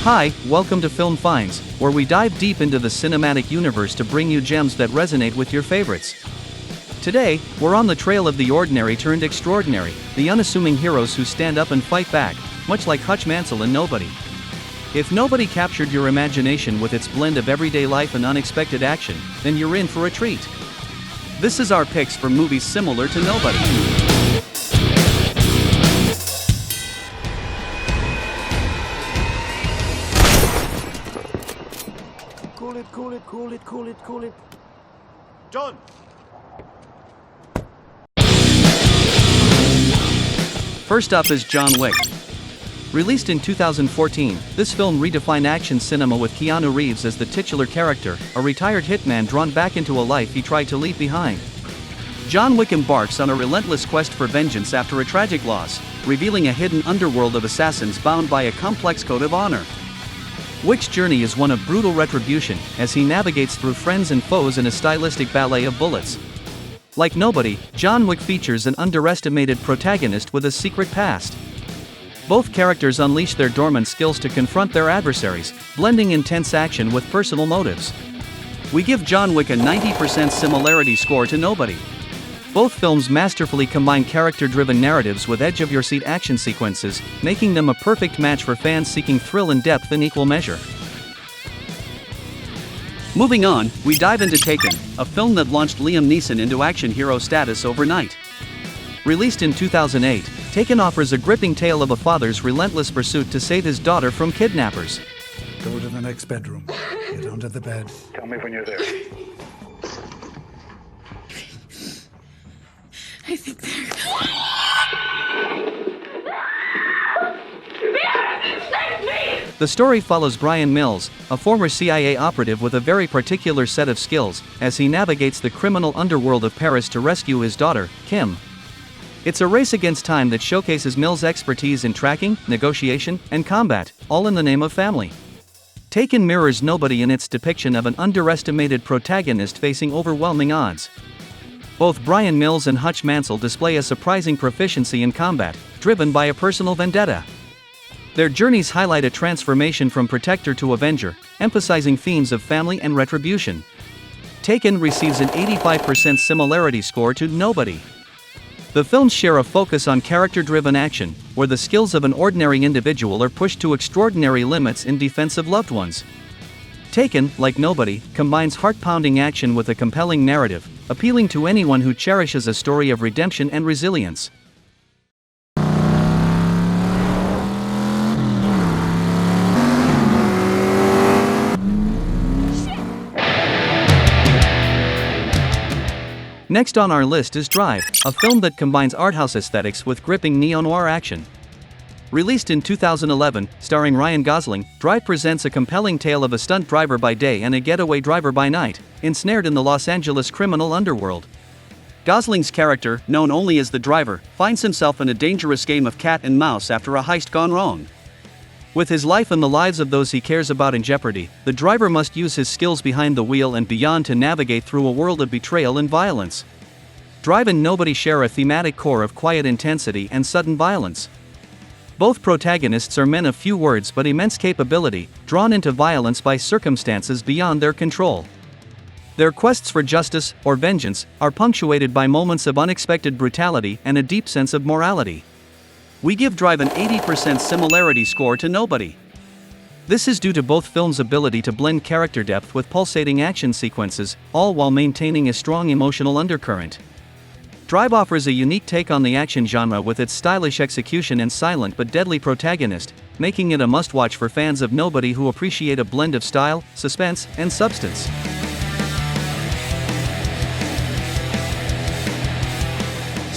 Hi, welcome to FilmFinds, where we dive deep into the cinematic universe to bring you gems that resonate with your favorites. Today, we're on the trail of the ordinary turned extraordinary, the unassuming heroes who stand up and fight back, much like Hutch Mansell in Nobody. If Nobody captured your imagination with its blend of everyday life and unexpected action, then you're in for a treat. This is our picks for movies similar to Nobody. Cool it. John! First up is John Wick. Released in 2014, this film redefined action cinema with Keanu Reeves as the titular character, a retired hitman drawn back into a life he tried to leave behind. John Wick embarks on a relentless quest for vengeance after a tragic loss, revealing a hidden underworld of assassins bound by a complex code of honor. Wick's journey is one of brutal retribution, as he navigates through friends and foes in a stylistic ballet of bullets. Like Nobody, John Wick features an underestimated protagonist with a secret past. Both characters unleash their dormant skills to confront their adversaries, blending intense action with personal motives. We give John Wick a 90% similarity score to Nobody. Both films masterfully combine character-driven narratives with edge-of-your-seat action sequences, making them a perfect match for fans seeking thrill and depth in equal measure. Moving on, we dive into Taken, a film that launched Liam Neeson into action hero status overnight. Released in 2008, Taken offers a gripping tale of a father's relentless pursuit to save his daughter from kidnappers. Go to the next bedroom. Get under the bed. Tell me when you're there. I think they're... The story follows Brian Mills, a former CIA operative with a very particular set of skills, as he navigates the criminal underworld of Paris to rescue his daughter, Kim. It's a race against time that showcases Mills' expertise in tracking, negotiation, and combat, all in the name of family. Taken mirrors Nobody in its depiction of an underestimated protagonist facing overwhelming odds. Both Brian Mills and Hutch Mansell display a surprising proficiency in combat, driven by a personal vendetta. Their journeys highlight a transformation from protector to avenger, emphasizing themes of family and retribution. Taken receives an 85% similarity score to Nobody. The films share a focus on character-driven action, where the skills of an ordinary individual are pushed to extraordinary limits in defense of loved ones. Taken, like Nobody, combines heart-pounding action with a compelling narrative, appealing to anyone who cherishes a story of redemption and resilience. Next on our list is Drive, a film that combines arthouse aesthetics with gripping neo-noir action. Released in 2011, starring Ryan Gosling, Drive presents a compelling tale of a stunt driver by day and a getaway driver by night, ensnared in the Los Angeles criminal underworld. Gosling's character, known only as the driver, finds himself in a dangerous game of cat and mouse after a heist gone wrong. With his life and the lives of those he cares about in jeopardy, the driver must use his skills behind the wheel and beyond to navigate through a world of betrayal and violence. Drive and Nobody share a thematic core of quiet intensity and sudden violence. Both protagonists are men of few words but immense capability, drawn into violence by circumstances beyond their control. Their quests for justice, or vengeance, are punctuated by moments of unexpected brutality and a deep sense of morality. We give Drive an 80% similarity score to Nobody. This is due to both films' ability to blend character depth with pulsating action sequences, all while maintaining a strong emotional undercurrent. Drive offers a unique take on the action genre with its stylish execution and silent but deadly protagonist, making it a must-watch for fans of Nobody who appreciate a blend of style, suspense, and substance.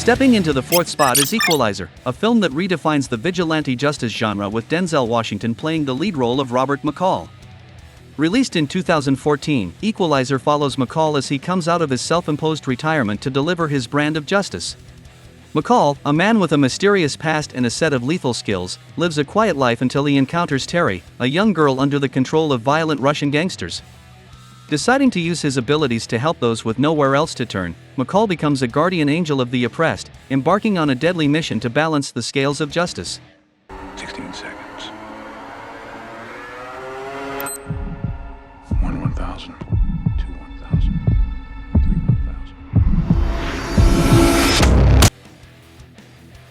Stepping into the fourth spot is Equalizer, a film that redefines the vigilante justice genre with Denzel Washington playing the lead role of Robert McCall. Released in 2014, Equalizer follows McCall as he comes out of his self-imposed retirement to deliver his brand of justice. McCall, a man with a mysterious past and a set of lethal skills, lives a quiet life until he encounters Terry, a young girl under the control of violent Russian gangsters. Deciding to use his abilities to help those with nowhere else to turn, McCall becomes a guardian angel of the oppressed, embarking on a deadly mission to balance the scales of justice. 16 seconds.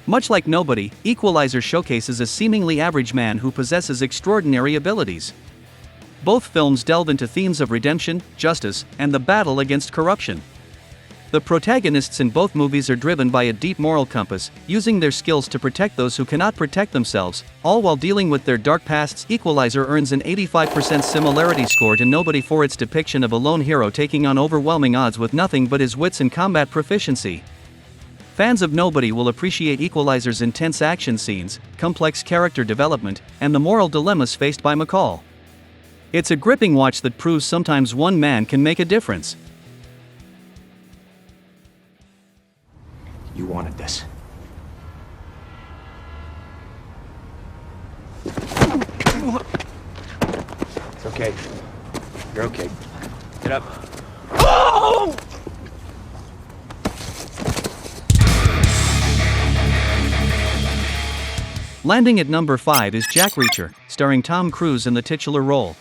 Much like Nobody, Equalizer showcases a seemingly average man who possesses extraordinary abilities. Both films delve into themes of redemption, justice, and the battle against corruption. The protagonists in both movies are driven by a deep moral compass, using their skills to protect those who cannot protect themselves, all while dealing with their dark pasts. Equalizer earns an 85% similarity score to Nobody for its depiction of a lone hero taking on overwhelming odds with nothing but his wits and combat proficiency. Fans of Nobody will appreciate Equalizer's intense action scenes, complex character development, and the moral dilemmas faced by McCall. It's a gripping watch that proves sometimes one man can make a difference. You wanted this. It's okay. You're okay. Get up. Oh! Landing at number 5 is Jack Reacher, starring Tom Cruise in the titular role.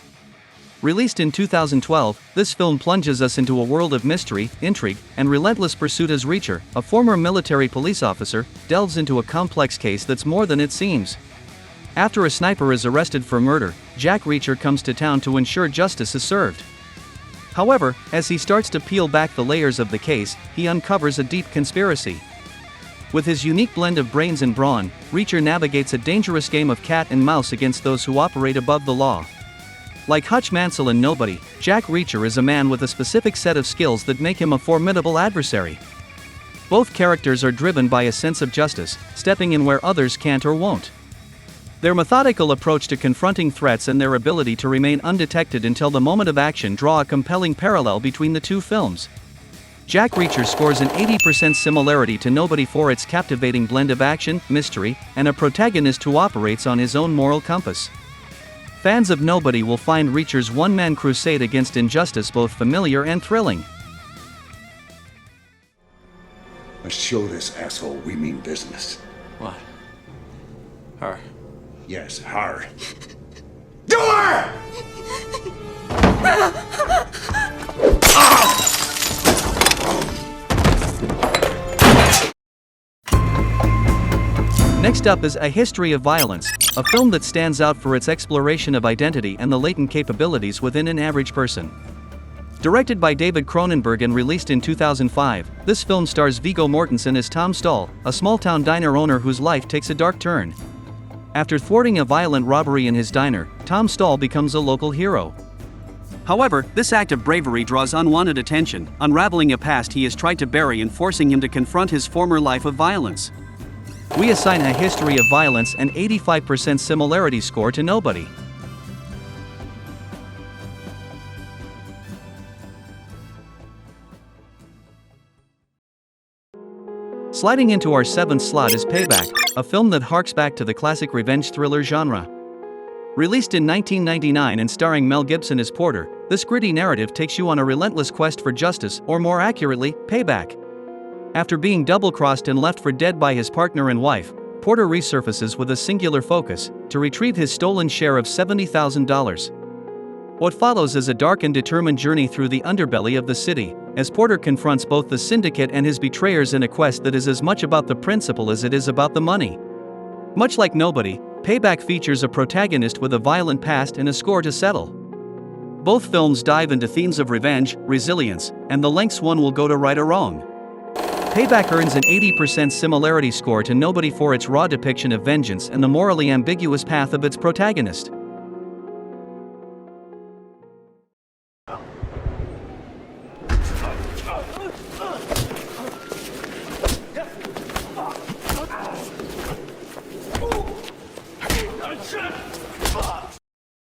Released in 2012, this film plunges us into a world of mystery, intrigue, and relentless pursuit as Reacher, a former military police officer, delves into a complex case that's more than it seems. After a sniper is arrested for murder, Jack Reacher comes to town to ensure justice is served. However, as he starts to peel back the layers of the case, he uncovers a deep conspiracy. With his unique blend of brains and brawn, Reacher navigates a dangerous game of cat and mouse against those who operate above the law. Like Hutch Mansell in Nobody, Jack Reacher is a man with a specific set of skills that make him a formidable adversary. Both characters are driven by a sense of justice, stepping in where others can't or won't. Their methodical approach to confronting threats and their ability to remain undetected until the moment of action draw a compelling parallel between the two films. Jack Reacher scores an 80% similarity to Nobody for its captivating blend of action, mystery, and a protagonist who operates on his own moral compass. Fans of Nobody will find Reacher's one-man crusade against injustice both familiar and thrilling. Let's show this asshole we mean business. What? Her. Yes, her. Do her! Next up is A History of Violence, a film that stands out for its exploration of identity and the latent capabilities within an average person. Directed by David Cronenberg and released in 2005, this film stars Viggo Mortensen as Tom Stahl, a small-town diner owner whose life takes a dark turn. After thwarting a violent robbery in his diner, Tom Stahl becomes a local hero. However, this act of bravery draws unwanted attention, unraveling a past he has tried to bury and forcing him to confront his former life of violence. We assign A History of Violence an 85% similarity score to Nobody. Sliding into our 7th slot is Payback, a film that harks back to the classic revenge thriller genre. Released in 1999 and starring Mel Gibson as Porter, this gritty narrative takes you on a relentless quest for justice, or more accurately, payback. After being double-crossed and left for dead by his partner and wife, Porter resurfaces with a singular focus, to retrieve his stolen share of $70,000. What follows is a dark and determined journey through the underbelly of the city, as Porter confronts both the syndicate and his betrayers in a quest that is as much about the principle as it is about the money. Much like Nobody, Payback features a protagonist with a violent past and a score to settle. Both films dive into themes of revenge, resilience, and the lengths one will go to right or wrong. Payback earns an 80% similarity score to Nobody for its raw depiction of vengeance and the morally ambiguous path of its protagonist.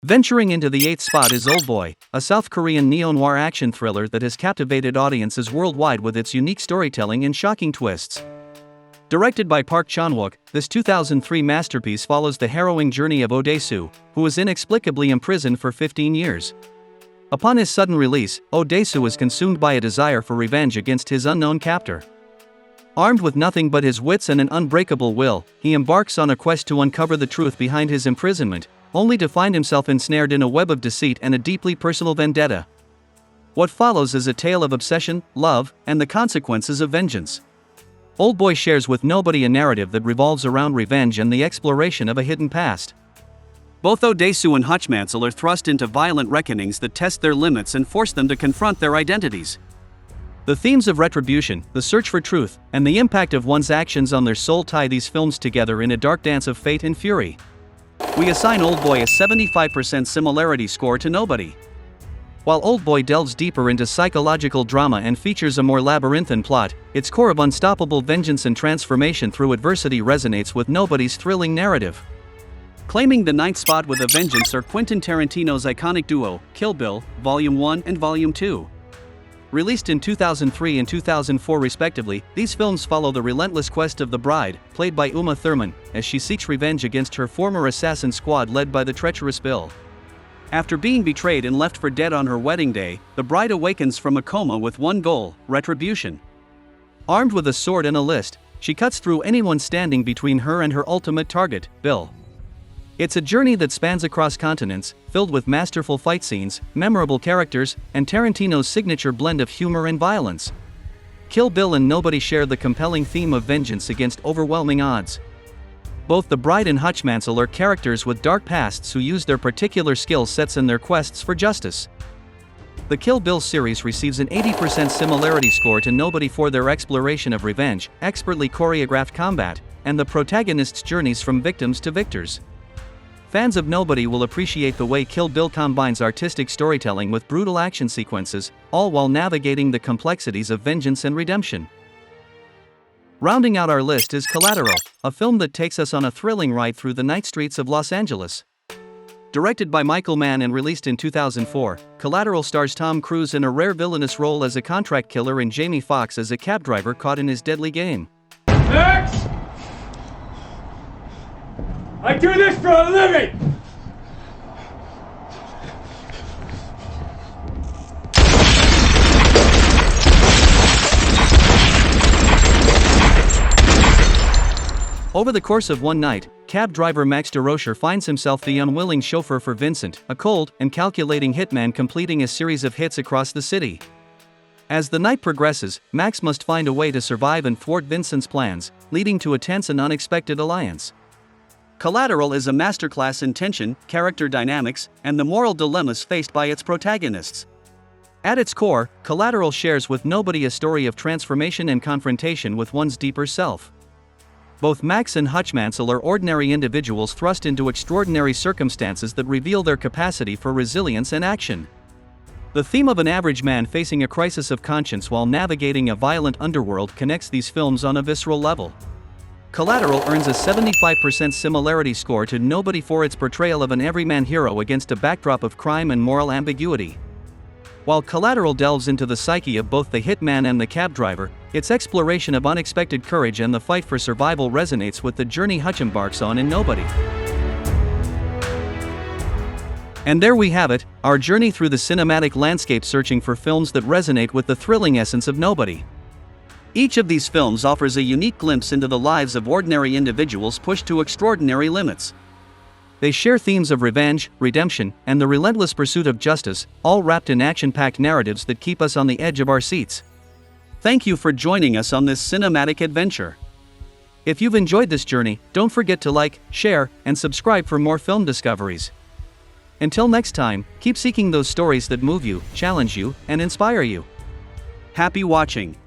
Venturing into the 8th spot is Oldboy, a South Korean neo-noir action thriller that has captivated audiences worldwide with its unique storytelling and shocking twists. Directed by Park Chan-wook, this 2003 masterpiece follows the harrowing journey of Odaesu, who was inexplicably imprisoned for 15 years. Upon his sudden release, Odaesu is consumed by a desire for revenge against his unknown captor. Armed with nothing but his wits and an unbreakable will, he embarks on a quest to uncover the truth behind his imprisonment, only to find himself ensnared in a web of deceit and a deeply personal vendetta. What follows is a tale of obsession, love, and the consequences of vengeance. Oldboy shares with nobody a narrative that revolves around revenge and the exploration of a hidden past. Both Odesu and Hutch Mansell are thrust into violent reckonings that test their limits and force them to confront their identities. The themes of retribution, the search for truth, and the impact of one's actions on their soul tie these films together in a dark dance of fate and fury. We assign Oldboy a 75% similarity score to Nobody. While Oldboy delves deeper into psychological drama and features a more labyrinthine plot, its core of unstoppable vengeance and transformation through adversity resonates with Nobody's thrilling narrative. Claiming the ninth spot with a vengeance are Quentin Tarantino's iconic duo, Kill Bill, Volume 1 and Volume 2. Released in 2003 and 2004 respectively, these films follow the relentless quest of the bride, played by Uma Thurman, as she seeks revenge against her former assassin squad led by the treacherous Bill. After being betrayed and left for dead on her wedding day, the bride awakens from a coma with one goal: retribution. Armed with a sword and a list, she cuts through anyone standing between her and her ultimate target, Bill. It's a journey that spans across continents, filled with masterful fight scenes, memorable characters, and Tarantino's signature blend of humor and violence. Kill Bill and Nobody share the compelling theme of vengeance against overwhelming odds. Both the bride and Hutch Mansell are characters with dark pasts who use their particular skill sets in their quests for justice. The Kill Bill series receives an 80% similarity score to Nobody for their exploration of revenge, expertly choreographed combat, and the protagonist's journeys from victims to victors. Fans of Nobody will appreciate the way Kill Bill combines artistic storytelling with brutal action sequences, all while navigating the complexities of vengeance and redemption. Rounding out our list is Collateral, a film that takes us on a thrilling ride through the night streets of Los Angeles. Directed by Michael Mann and released in 2004, Collateral stars Tom Cruise in a rare villainous role as a contract killer and Jamie Foxx as a cab driver caught in his deadly game. Next! I do this for a living! Over the course of one night, cab driver Max DeRocher finds himself the unwilling chauffeur for Vincent, a cold and calculating hitman completing a series of hits across the city. As the night progresses, Max must find a way to survive and thwart Vincent's plans, leading to a tense and unexpected alliance. Collateral is a masterclass in tension, character dynamics, and the moral dilemmas faced by its protagonists. At its core, Collateral shares with Nobody a story of transformation and confrontation with one's deeper self. Both Max and Hutch Mansell are ordinary individuals thrust into extraordinary circumstances that reveal their capacity for resilience and action. The theme of an average man facing a crisis of conscience while navigating a violent underworld connects these films on a visceral level. Collateral earns a 75% similarity score to Nobody for its portrayal of an everyman hero against a backdrop of crime and moral ambiguity. While Collateral delves into the psyche of both the hitman and the cab driver, its exploration of unexpected courage and the fight for survival resonates with the journey Hutch embarks on in Nobody. And there we have it, our journey through the cinematic landscape searching for films that resonate with the thrilling essence of Nobody. Each of these films offers a unique glimpse into the lives of ordinary individuals pushed to extraordinary limits. They share themes of revenge, redemption, and the relentless pursuit of justice, all wrapped in action-packed narratives that keep us on the edge of our seats. Thank you for joining us on this cinematic adventure. If you've enjoyed this journey, don't forget to like, share, and subscribe for more film discoveries. Until next time, keep seeking those stories that move you, challenge you, and inspire you. Happy watching!